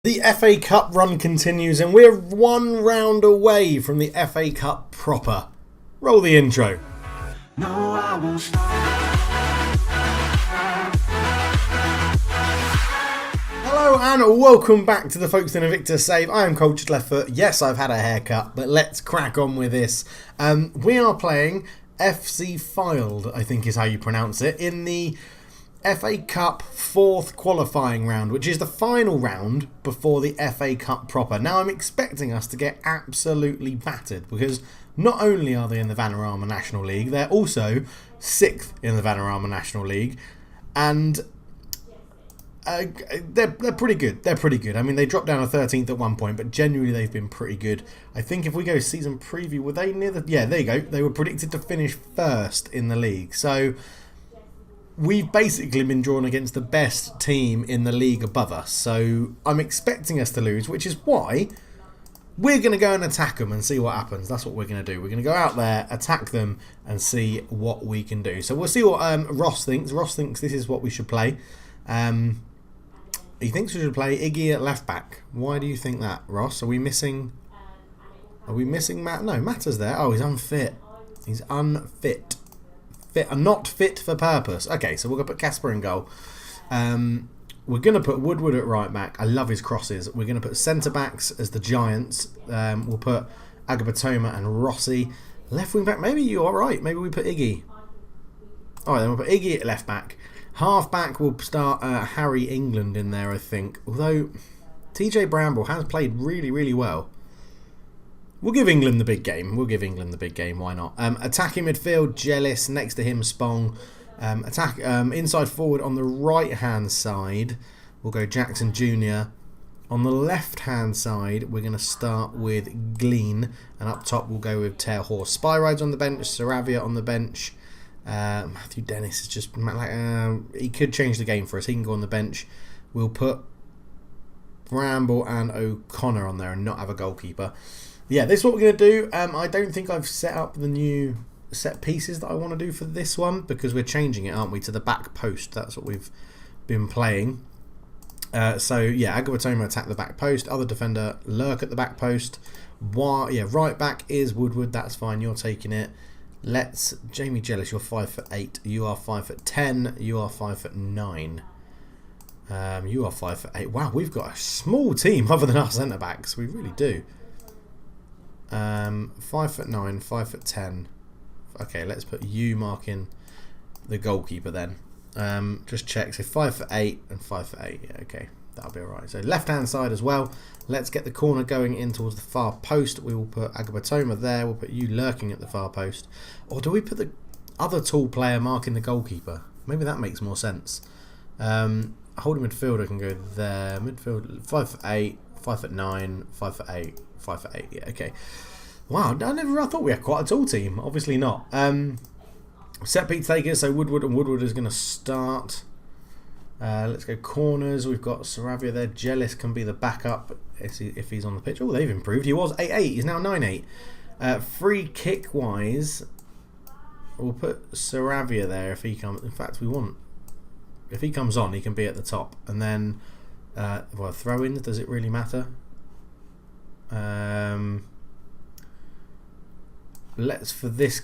The FA Cup run continues and we're one round away from the FA Cup proper. Roll the intro. No, I won't stop. Hello and welcome back to the Folkestone Invicta save. I am Cultured Left Foot. Yes, I've had a haircut, but let's crack on with this. We are playing FC Fylde, I think is how you pronounce it, in the FA Cup fourth qualifying round, which is the final round before the FA Cup proper. Now I'm expecting us to get absolutely battered because not only are they in the Vanarama National League, they're also 6th in the Vanarama National League, and they're pretty good. They're pretty good. I mean, they dropped down to 13th at one point, but genuinely they've been pretty good. I think if we go season preview, were they near the... Yeah, there you go. They were predicted to finish first in the league. So we've basically been drawn against the best team in the league above us. So I'm expecting us to lose, which is why we're going to go and attack them and see what happens. That's what we're going to do. We're going to go out there, attack them, and see what we can do. So we'll see what Ross thinks. Ross thinks this is what we should play. He thinks we should play Iggy at left back. Why do you think that, Ross? Are we missing Matt? No, Matt is there. Oh, he's unfit. He's unfit. Not fit for purpose. Okay, so we're going to put Casper in goal. We're going to put Woodward at right back. I love his crosses. We're going to put centre backs as the Giants. We'll put Agabatoma and Rossi. Left wing back, maybe you're all right. Maybe we put Iggy. All right, then we'll put Iggy at left back. Half back, we'll start Harry England in there, I think. Although TJ Bramble has played really, really well. We'll give England the big game. Why not? Attacking midfield, Jealous. Next to him, Spong. Inside forward on the right-hand side, we'll go Jackson Jr. On the left-hand side, we're going to start with Glean. And up top, we'll go with Tear Horse. Spyride's on the bench. Saravia on the bench. Matthew Dennis is just... he could change the game for us. He can go on the bench. We'll put Bramble and O'Connor on there and not have a goalkeeper. Yeah, this is what we're going to do. I don't think I've set up the new set pieces that I want to do for this one because we're changing it, aren't we, to the back post. That's what we've been playing. So, yeah, Agabatoma attack the back post. Other defender, lurk at the back post. Right back is Woodward. That's fine. You're taking it. Let's... Jamie Jealous, you're 5'8". You are 5'10". You are 5'9". You are 5'8". Wow, we've got a small team other than our centre-backs. We really do. 5'9", 5'10". Okay, let's put you marking the goalkeeper then. Just check. So 5'8" and 5'8". Yeah, okay, that'll be alright. So left hand side as well. Let's get the corner going in towards the far post. We will put Agabatoma there. We'll put you lurking at the far post. Or do we put the other tall player marking the goalkeeper? Maybe that makes more sense. Holding midfielder can go there. Midfield 5'8", 5'9", 5'8". 5'8", yeah, okay. Wow, I thought we had quite a tall team. Obviously not. Set piece takers, so Woodward is going to start. Let's go corners. We've got Saravia there. Jealous can be the backup if he's on the pitch. Oh, they've improved. He was 8'8", he's now 9'8". Free kick wise, we'll put Saravia there if he comes. In fact, if he comes on, he can be at the top. And then, throw-ins, does it really matter? For this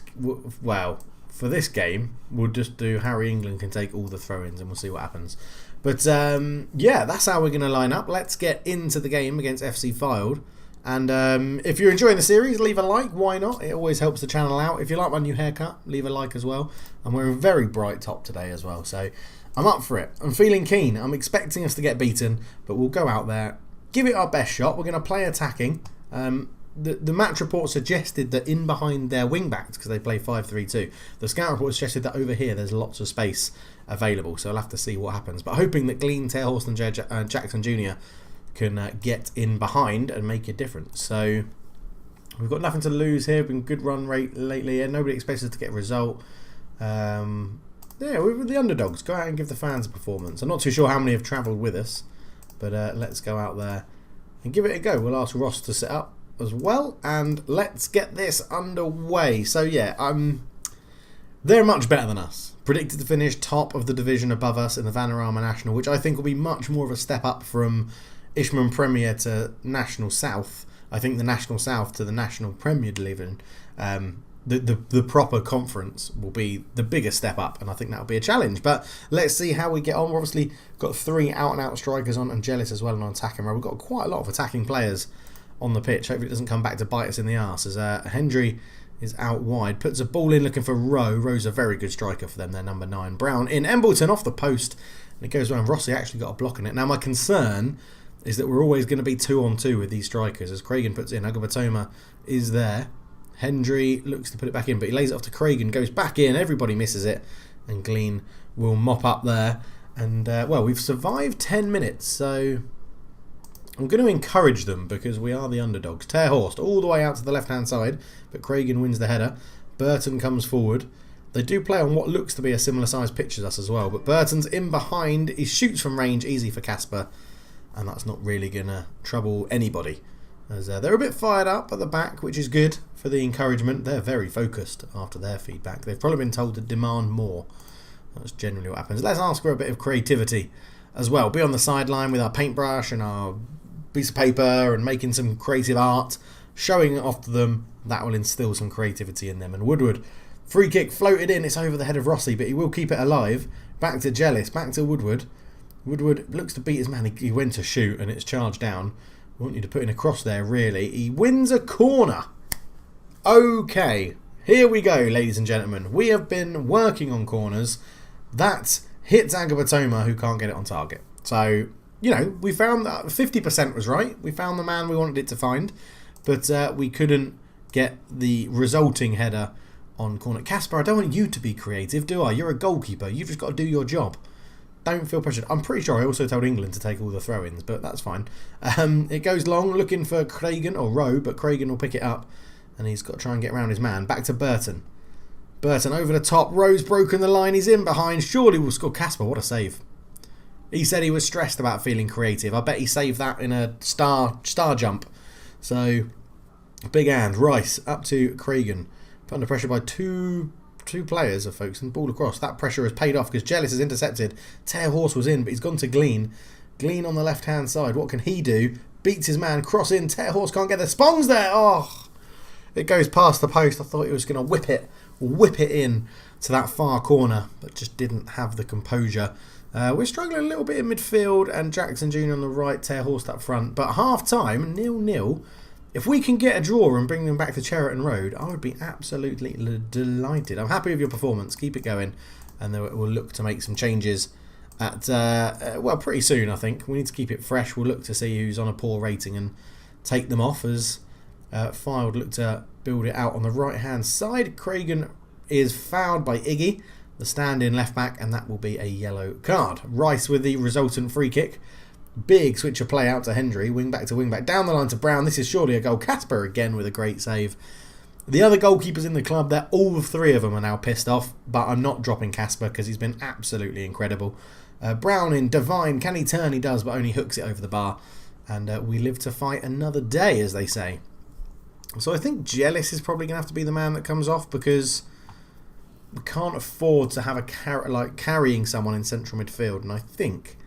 game, we'll just do Harry England can take all the throw-ins and we'll see what happens. But yeah, that's how we're going to line up. Let's get into the game against FC Fylde. And if you're enjoying the series, leave a like. Why not? It always helps the channel out. If you like my new haircut, leave a like as well. And we're a very bright top today as well. So I'm up for it. I'm feeling keen. I'm expecting us to get beaten, but we'll go out there, give it our best shot. We're going to play attacking. The match report suggested that in behind their wing backs, because they play 5-3-2, the scout report suggested that over here there's lots of space available. So I'll have to see what happens. But hoping that Glean, Tailhorse and Jackson Jr. can get in behind and make a difference. So we've got nothing to lose here. Been good run rate lately. Yeah, nobody expects us to get a result. Yeah, we're the underdogs. Go out and give the fans a performance. I'm not too sure how many have travelled with us, but let's go out there and give it a go. We'll ask Ross to set up as well, and let's get this underway. So yeah, they're much better than us. Predicted to finish top of the division above us in the Vanarama National, which I think will be much more of a step up from Ishman Premier to National South. I think the National South to the National Premier Division, the proper conference will be the biggest step up, and I think that will be a challenge. But let's see how we get on. We've obviously got 3 out-and-out strikers on, and Jealous as well on attacking. We've got quite a lot of attacking players on the pitch. Hopefully it doesn't come back to bite us in the arse as Hendry is out wide, puts a ball in looking for Rowe. Rowe's a very good striker for them. They're number 9. Brown in, Embleton off the post, and it goes around. Rossi actually got a block on it. Now my concern is that we're always going to be 2-on-2 with these strikers, as Cragen puts in. Agabatoma is there. Hendry looks to put it back in, but he lays it off to Cragen, goes back in, everybody misses it, and Glean will mop up there. And well, we've survived 10 minutes, so I'm going to encourage them because we are the underdogs. Terhorst all the way out to the left-hand side, but Cragen wins the header. Burton comes forward. They do play on what looks to be a similar sized pitch as us as well, but Burton's in behind. He shoots from range, easy for Casper, and that's not really going to trouble anybody. As they're a bit fired up at the back, which is good for the encouragement. They're very focused after their feedback. They've probably been told to demand more. That's generally what happens. Let's ask for a bit of creativity as well. Be on the sideline with our paintbrush and our piece of paper and making some creative art, showing it off to them. That will instill some creativity in them. And Woodward, free kick floated in. It's over the head of Rossi, but he will keep it alive. Back to Jealous, back to Woodward. Woodward looks to beat his man. He went to shoot and it's charged down. I want you to put in a cross there, really. He wins a corner. Okay, here we go, ladies and gentlemen. We have been working on corners. That hits Agabatoma, who can't get it on target. So, you know, we found that 50% was right. We found the man we wanted it to find. But we couldn't get the resulting header on corner. Casper, I don't want you to be creative, do I? You're a goalkeeper. You've just got to do your job. Don't feel pressured. I'm pretty sure I also told England to take all the throw-ins, but that's fine. It goes long, looking for Cragen, or Rowe, but Cragen will pick it up, and he's got to try and get around his man. Back to Burton. Burton over the top. Rowe's broken the line. He's in behind. Surely will score. Casper, what a save. He said he was stressed about feeling creative. I bet he saved that in a star jump. So, big hand. Rice up to Cragen. Put under pressure by two players of Folkestone, ball across. That pressure has paid off because Jealous is intercepted. Terhorst was in, but he's gone to Glean. Glean on the left-hand side. What can he do? Beats his man. Cross in. Terhorst can't get there. Spong's there. Oh, it goes past the post. I thought he was going to whip it in to that far corner, but just didn't have the composure. We're struggling a little bit in midfield, and Jackson Jr. on the right, Terhorst up front. But half-time, 0-0. If we can get a draw and bring them back to Cheriton Road, I would be absolutely delighted. I'm happy with your performance. Keep it going. And then we'll look to make some changes at, well, pretty soon, I think. We need to keep it fresh. We'll look to see who's on a poor rating and take them off as Fire would look to build it out on the right-hand side. Cragen is fouled by Iggy, the stand-in left-back, and that will be a yellow card. Rice with the resultant free kick. Big switch of play out to Hendry, wing back to wing back, down the line to Brown. This is surely a goal. Casper again with a great save. The other goalkeepers in the club, all 3 of them are now pissed off, but I'm not dropping Casper because he's been absolutely incredible. Brown in, Divine, can he turn? He does, but only hooks it over the bar. And we live to fight another day, as they say. So I think Jealous is probably going to have to be the man that comes off because we can't afford to have carrying someone in central midfield, and I think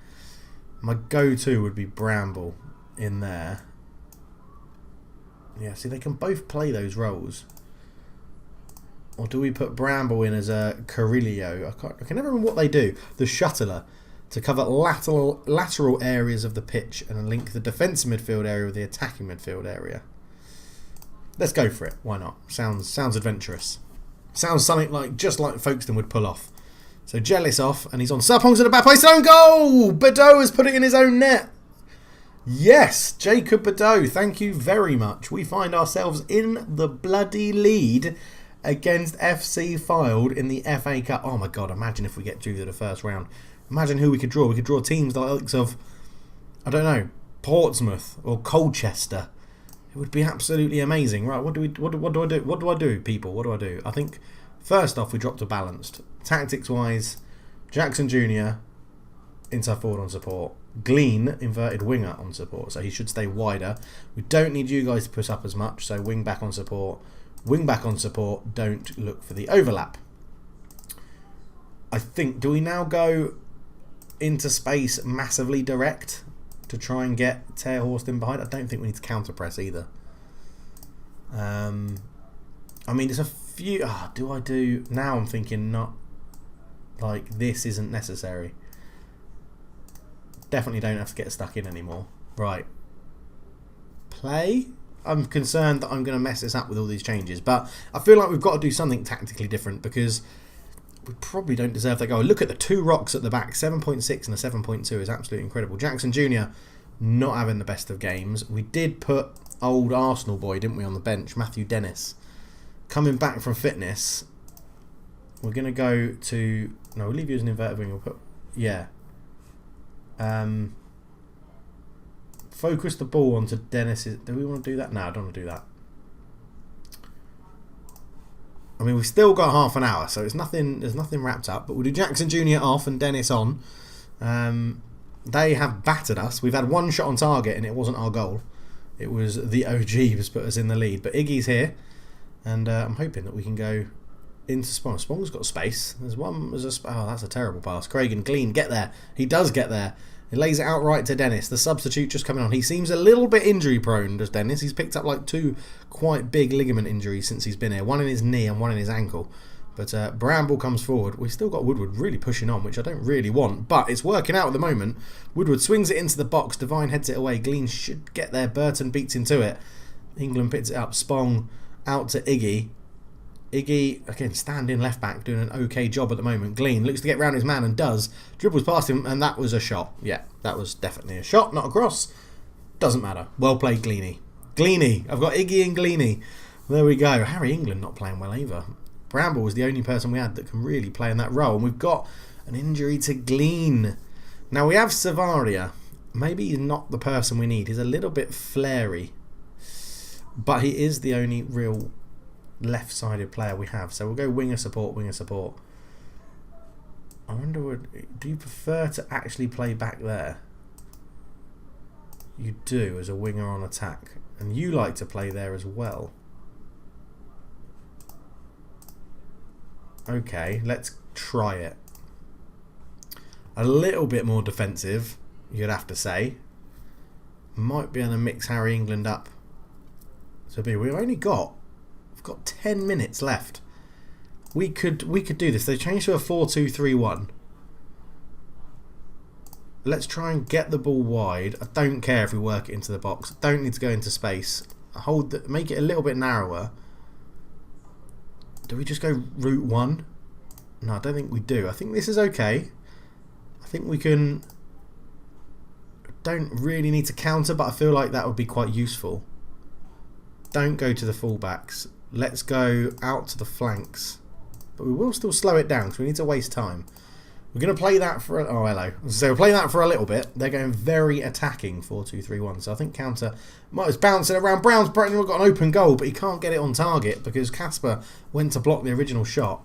my go-to would be Bramble in there. Yeah, see, they can both play those roles. Or do we put Bramble in as a Carrillo? I can never remember what they do. The shuttler to cover lateral areas of the pitch and link the defensive midfield area with the attacking midfield area. Let's go for it. Why not? Sounds adventurous. Sounds something just like Folkestone would pull off. So Jealous off, and he's on Sarpong to the back post. Own goal! Badeau has put it in his own net. Yes, Jacob Badeau, thank you very much. We find ourselves in the bloody lead against FC Fylde in the FA Cup. Oh my God, imagine if we get through to the first round. Imagine who we could draw. We could draw teams like the likes of, I don't know, Portsmouth or Colchester. It would be absolutely amazing. Right, what do I do? What do I do, people? What do I do? I think first off we drop to balanced. Tactics wise, Jackson Jr. inside forward on support. Glean inverted winger on support, so he should stay wider. We don't need you guys to push up as much, so wing back on support. Wing back on support, don't look for the overlap. I think, do we now go into space massively direct? to try and get Tearhorst in behind. I don't think we need to counter press either. I mean, there's a few. Do I do now? I'm thinking not like this isn't necessary. Definitely don't have to get stuck in anymore. Right. Play. I'm concerned that I'm going to mess this up with all these changes, but I feel like we've got to do something tactically different because we probably don't deserve that goal. Look at the 2 rocks at the back. 7.6 and a 7.2 is absolutely incredible. Jackson Jr. not having the best of games. We did put old Arsenal boy, didn't we, on the bench, Matthew Dennis. Coming back from fitness. We're going to go to... No, we'll leave you as an inverted wing. We'll put... Yeah. Focus the ball onto Dennis's... Do we want to do that? No, I don't want to do that. I mean, we've still got half an hour, so it's nothing. There's nothing wrapped up. But we'll do Jackson Jr. off and Dennis on. They have battered us. We've had 1 shot on target, and it wasn't our goal. It was the OG who's put us in the lead. But Iggy's here, and I'm hoping that we can go into Spong. Spong's got space. There's one. Oh, that's a terrible pass. Craig and Glean, get there. He does get there. He lays it out right to Dennis. The substitute just coming on. He seems a little bit injury prone, does Dennis. He's picked up like 2 quite big ligament injuries since he's been here. One in his knee and one in his ankle. But Bramble comes forward. We've still got Woodward really pushing on, which I don't really want. But it's working out at the moment. Woodward swings it into the box. Devine heads it away. Glean should get there. Burton beats into it. England picks it up. Spong out to Iggy. Iggy, again, standing left back, doing an okay job at the moment. Glean looks to get round his man and does. Dribbles past him, and that was a shot. Yeah, that was definitely a shot, not a cross. Doesn't matter. Well played, Gleany. Gleany. I've got Iggy and Gleany. There we go. Harry England not playing well either. Bramble was the only person we had that can really play in that role. And we've got an injury to Glean. Now, we have Savaria. Maybe he's not the person we need. He's a little bit flary. But he is the only real... left-sided player we have, so we'll go winger support. I wonder, do you prefer to actually play back there? You do, as a winger on attack, and you like to play there as well. Okay, let's try it. A little bit more defensive, you'd have to say. Might be able to mix Harry England up. So we've only got 10 minutes left. We could do this. They changed to a 4-2-3-1. Let's try and get the ball wide. I don't care if we work it into the box. Don't need to go into space. Make it a little bit narrower. Do we just go route 1? No, I don't think we do. I think this is okay. I think we can... Don't really need to counter, but I feel like that would be quite useful. Don't go to the fullbacks. Let's go out to the flanks. But we will still slow it down because we need to waste time. We're going to play that for... Oh, hello. So we'll play that for a little bit. They're going very attacking, 4-2-3-1. So I think counter... It's bouncing around. Brown's got an open goal, but he can't get it on target because Casper went to block the original shot.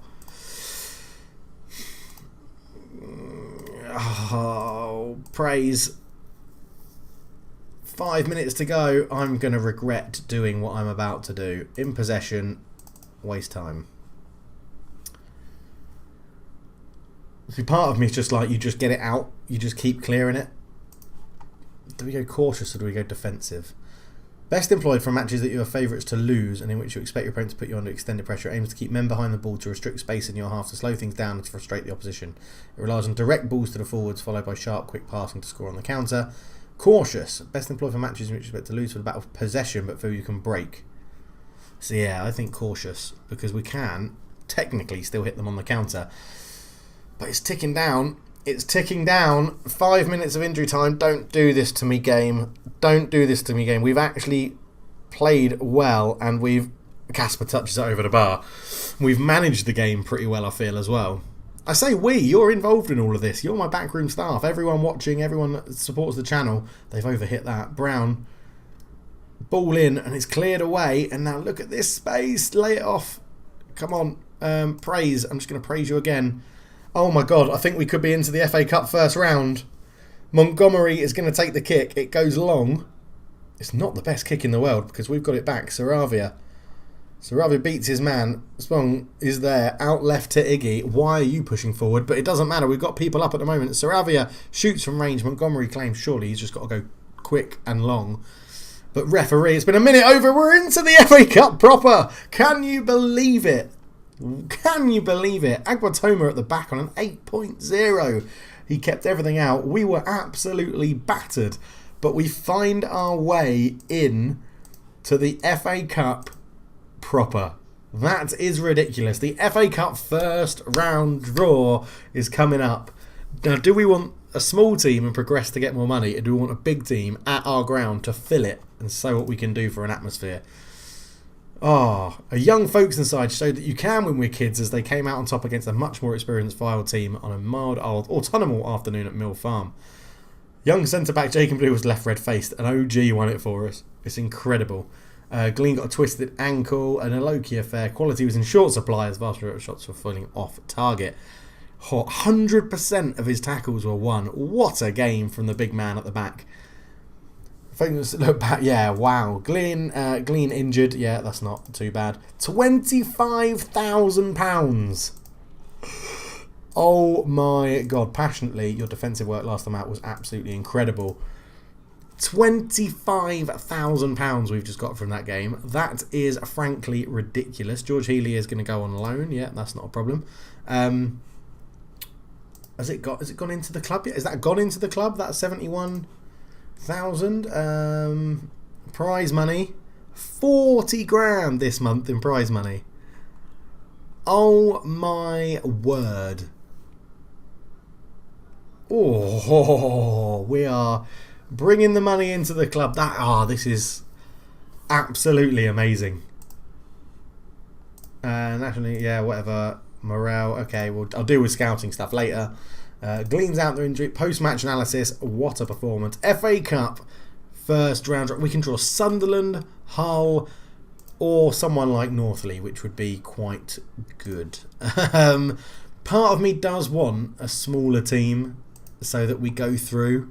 Oh, praise. 5 minutes to go. I'm going to regret doing what I'm about to do. In possession, waste time. See, part of me is just like, you just get it out. You just keep clearing it. Do we go cautious or do we go defensive? Best employed for matches that you are favourites to lose and in which you expect your opponent to put you under extended pressure. Aims to keep men behind the ball to restrict space in your half, to slow things down and to frustrate the opposition. It relies on direct balls to the forwards followed by sharp, quick passing to score on the counter. Cautious. Best employed for matches in which you expect to lose for the battle of possession but feel you can break. So yeah, I think cautious because we can technically still hit them on the counter. But it's ticking down. It's ticking down. 5 minutes of injury time. Don't do this to me, game. Don't do this to me, game. We've actually played well and Casper touches it over the bar. We've managed the game pretty well, I feel, as well. I say you're involved in all of this. You're my backroom staff. Everyone watching, everyone that supports the channel. They've overhit that. Brown. Ball in and it's cleared away. And now look at this space. Lay it off. Come on. Praise. I'm just going to praise you again. Oh my God, I think we could be into the FA Cup first round. Montgomery is going to take the kick. It goes long. It's not the best kick in the world because we've got it back. Saravia. Saravia beats his man. Spong is there, out left to Iggy. Why are you pushing forward? But it doesn't matter. We've got people up at the moment. Saravia shoots from range. Montgomery claims surely he's just got to go quick and long. But referee, it's been a minute over. We're into the FA Cup proper. Can you believe it? Can you believe it? Aguatoma at the back on an 8.0. He kept everything out. We were absolutely battered. But we find our way in to the FA Cup proper. That is ridiculous. The FA Cup first round draw is coming up. Now, do we want a small team and progress to get more money, or do we want a big team at our ground to fill it and show what we can do for an atmosphere? A young Folkestone side showed that you can win with kids as they came out on top against a much more experienced Fylde team on a mild autumnal afternoon at Mill Farm. Young centre-back Jacob Blue was left red-faced, and OG won it for us. It's incredible. Glean got a twisted ankle, and a low-key affair. Quality was in short supply as vast majority of shots were falling off target. 100% of his tackles were won. What a game from the big man at the back. Look back, yeah, wow. Glean injured, yeah, that's not too bad. £25,000. Oh my God, passionately, your defensive work last time out was absolutely incredible. £25,000 we've just got from that game. That is frankly ridiculous. George Healy is going to go on loan. Yeah, that's not a problem. Has it gone into the club yet? Is that gone into the club? That's 71,000. Prize money, 40 grand this month in prize money. Oh my word! Oh, we are bringing the money into the club. This is absolutely amazing. Nationally, yeah, whatever. Morale, okay, I'll deal with scouting stuff later. Gleans out their injury. Post-match analysis, what a performance. FA Cup, first round. We can draw Sunderland, Hull, or someone like Northley, which would be quite good. Part of me does want a smaller team so that we go through.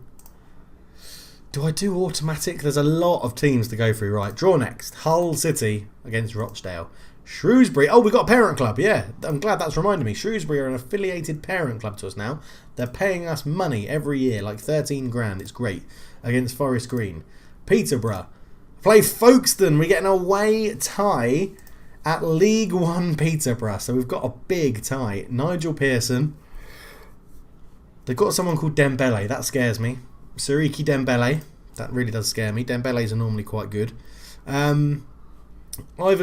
Do I do automatic? There's a lot of teams to go through. Right, draw next. Hull City against Rochdale. Shrewsbury. Oh, we got a parent club. Yeah, I'm glad that's reminded me. Shrewsbury are an affiliated parent club to us now. They're paying us money every year, like 13 grand. It's great. Against Forest Green. Peterborough. Play Folkestone. We get an away tie at League One Peterborough. So we've got a big tie. Nigel Pearson. They've got someone called Dembele. That scares me. Siriki Dembele. That really does scare me. Dembele's are normally quite good. Ivan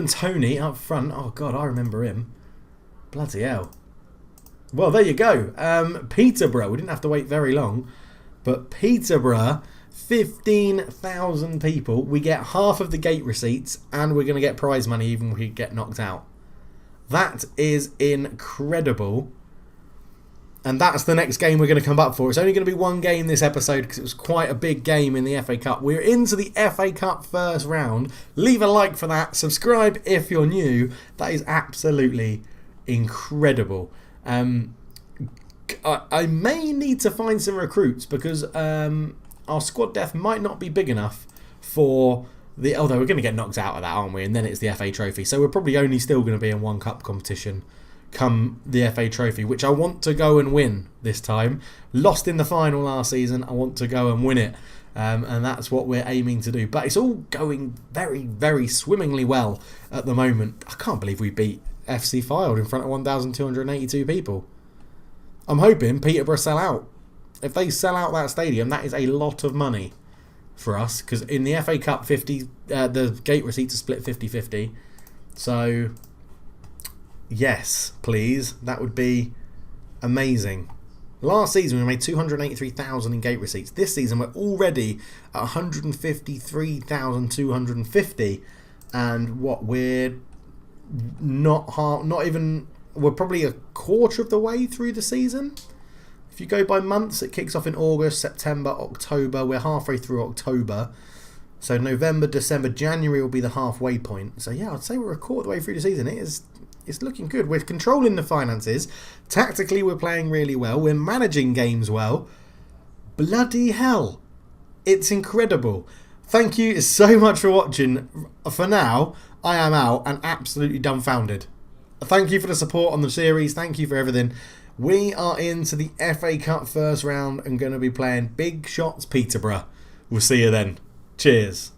Toney up front. Oh, God, I remember him. Bloody hell. Well, there you go. Peterborough. We didn't have to wait very long. But Peterborough, 15,000 people. We get half of the gate receipts and we're going to get prize money even if we get knocked out. That is incredible. And that's the next game we're going to come up for. It's only going to be one game this episode because it was quite a big game in the FA Cup. We're into the FA Cup first round. Leave a like for that. Subscribe if you're new. That is absolutely incredible. I may need to find some recruits because our squad depth might not be big enough for the... Although we're going to get knocked out of that, aren't we? And then it's the FA Trophy. So we're probably only still going to be in one cup competition come the FA Trophy, which I want to go and win this time. Lost in the final last season, I want to go and win it. And that's what we're aiming to do. But it's all going very, very swimmingly well at the moment. I can't believe we beat FC Fylde in front of 1,282 people. I'm hoping Peterborough sell out. If they sell out that stadium, that is a lot of money for us. Because in the FA Cup, the gate receipts are split 50-50. So... yes, please. That would be amazing. Last season we made 283,000 in gate receipts. This season we're already at 153,250, and we're we're probably a quarter of the way through the season. If you go by months, it kicks off in August, September, October. We're halfway through October. So November, December, January will be the halfway point. So yeah, I'd say we're a quarter of the way through the season. It's looking good. We're controlling the finances. Tactically, we're playing really well. We're managing games well. Bloody hell. It's incredible. thank you so much for watching. For now, I am out and absolutely dumbfounded. Thank you for the support on the series. Thank you for everything. We are into the FA Cup first round and going to be playing Big Shots Peterborough. We'll see you then. Cheers.